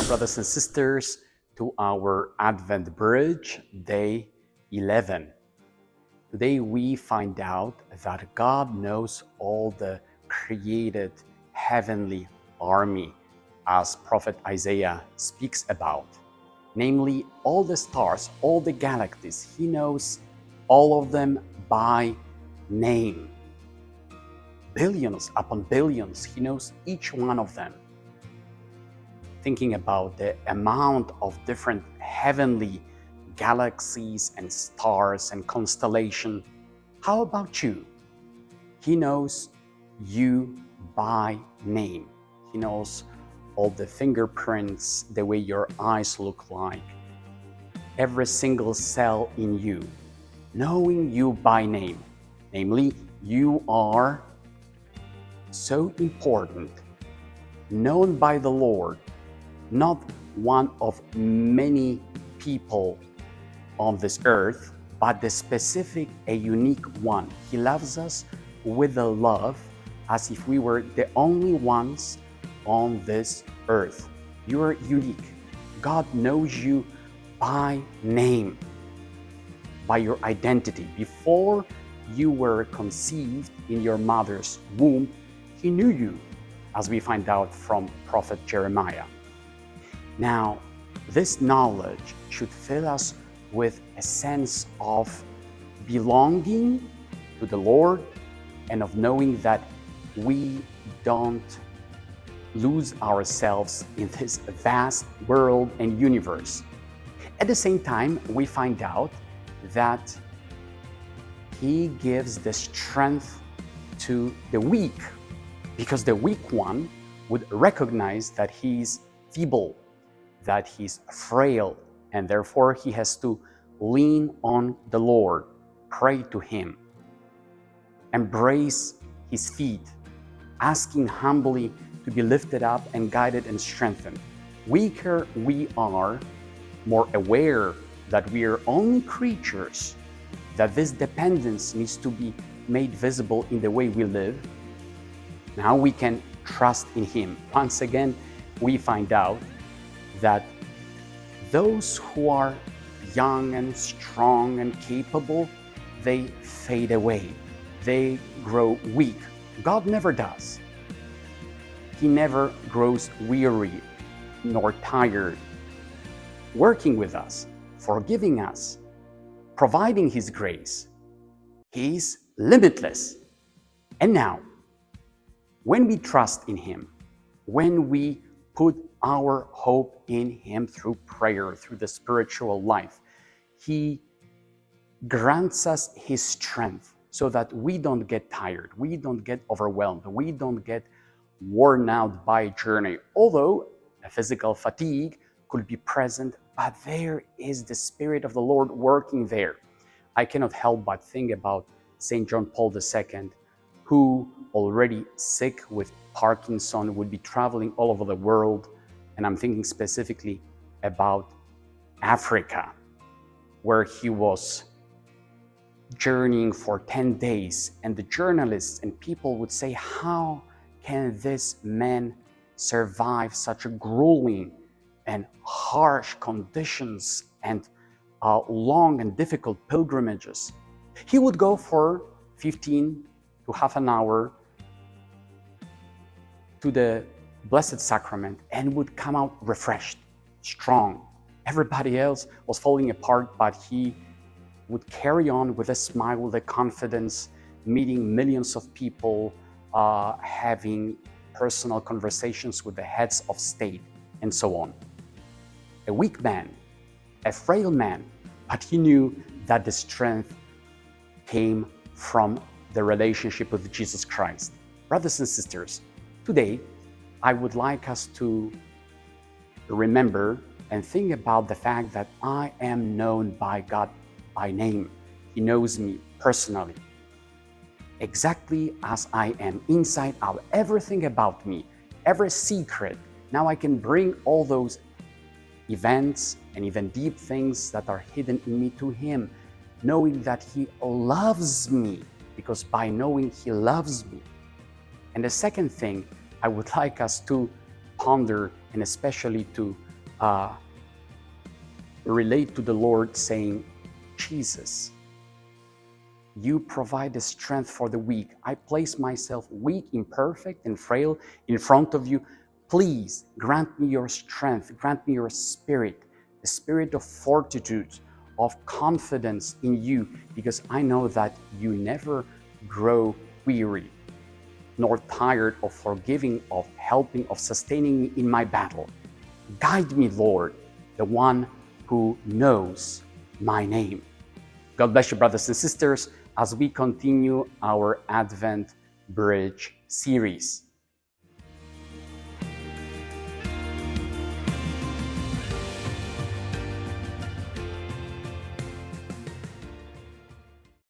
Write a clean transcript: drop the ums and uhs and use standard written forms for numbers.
brothers and sisters, to our Advent Bridge, day 11. Today we find out that God knows all the created heavenly army, as Prophet Isaiah speaks about. Namely, all the stars, all the galaxies. He knows all of them by name. Billions upon billions, He knows each one of them. Thinking about the amount of different heavenly galaxies and stars and constellation, how about you? He knows you by name. He knows all the fingerprints, the way your eyes look like, every single cell in you, knowing you by name. Namely, you are so important, known by the Lord, not one of many people on this earth, but the specific, a unique one. He loves us with a love as if we were the only ones on this earth. You are unique. God knows you by name, by your identity. Before you were conceived in your mother's womb, He knew you, as we find out from Prophet Jeremiah. Now, this knowledge should fill us with a sense of belonging to the Lord and of knowing that we don't lose ourselves in this vast world and universe. At the same time, we find out that He gives the strength to the weak, because the weak one would recognize that he's feeble, that he's frail, and therefore he has to lean on the Lord, pray to Him, embrace His feet, asking humbly to be lifted up and guided and strengthened. Weaker we are, more aware that we are only creatures, that this dependence needs to be made visible in the way we live. Now we can trust in Him. Once again, we find out that those who are young and strong and capable, they fade away. They grow weak. God never does. He never grows weary nor tired, working with us, forgiving us, providing His grace. He is limitless. And now, when we trust in Him, when we put our hope in Him through prayer, through the spiritual life, He grants us His strength so that we don't get tired, we don't get overwhelmed, we don't get worn out by a journey. Although a physical fatigue could be present, but there is the Spirit of the Lord working there. I cannot help but think about St. John Paul II, who, already sick with Parkinson, would be traveling all over the world. And I'm thinking specifically about Africa, where he was journeying for 10 days. And the journalists and people would say, how can this man survive such grueling and harsh conditions and long and difficult pilgrimages? He would go for 15 to half an hour to the Blessed Sacrament and would come out refreshed, strong. Everybody else was falling apart, but he would carry on with a smile, with a confidence, meeting millions of people, having personal conversations with the heads of state, and so on. A weak man, a frail man, but he knew that the strength came from the relationship with Jesus Christ. Brothers and sisters, today I would like us to remember and think about the fact that I am known by God by name. He knows me personally, exactly as I am, inside out, everything about me, every secret. Now I can bring all those events and even deep things that are hidden in me to Him, knowing that He loves me, because by knowing He loves me. And the second thing I would like us to ponder and especially to uh, relate to the Lord saying, Jesus, you provide the strength for the weak. I place myself weak, imperfect, and frail in front of you. Please grant me your strength, grant me your spirit, the spirit of fortitude, of confidence in you, because I know that you never grow weary nor tired of forgiving, of helping, of sustaining me in my battle. Guide me, Lord, the one who knows my name. God bless you, brothers and sisters, as we continue our Advent Bridge series.